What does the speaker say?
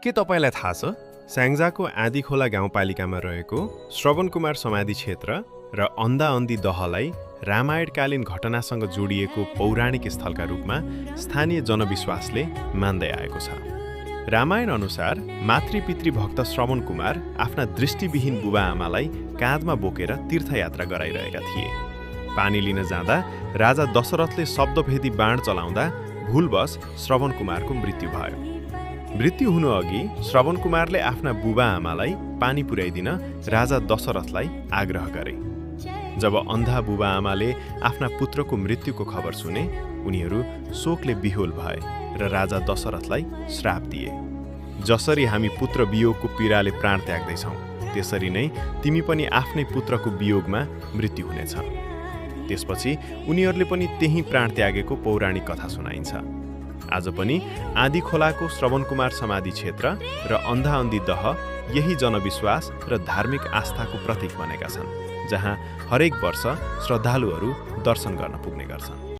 के तपाईँलाई थाहा छ स्याङ्जाको आँधीखोला गाउँपालिकामा रहेको श्रवण कुमार समाधि क्षेत्र र अन्धाअन्धी दहलाई रामायणकालीन घटनासँग जोडिएको पौराणिक स्थलका रूपमा स्थानीय जनविश्वासले मान्दै आएको छ। रामायण अनुसार मातृपितृ भक्त श्रवण कुमार आफ्ना दृष्टिविहीन बुबा आमालाई काँधमा बोकेर तीर्थयात्रा गराइरहेका थिए। पानी लिन जाँदा राजा दशरथले शब्दभेदी बाण चलाउँदा भुलवश श्रवण कुमारको मृत्यु भयो। मृत्यु हुनु अघि श्रवण कुमारले आफ्ना बुबा आमालाई पानी पुर्याइदिन राजा दशरथलाई आग्रह गरे। जब अन्धा बुबा आमाले आफ्ना पुत्रको मृत्युको खबर सुने, उनीहरू शोकले विह्वल भए र राजा दशरथलाई श्राप दिए। जसरी हामी पुत्र वियोगको पीडाले प्राण त्याग्दैछौँ, त्यसरी नै तिमी पनि आफ्नै पुत्रको वियोगमा मृत्यु हुनेछ। त्यसपछि उनीहरूले पनि त्यही प्राण त्यागेको पौराणिक कथा सुनाइन्छ। आज पनि आँधीखोलाको श्रवण कुमार समाधि क्षेत्र र अन्धाअन्धी दह यही जनविश्वास र धार्मिक आस्थाको प्रतीक बनेका छन्, जहाँ हरेक वर्ष श्रद्धालुहरू दर्शन गर्न पुग्ने गर्छन्।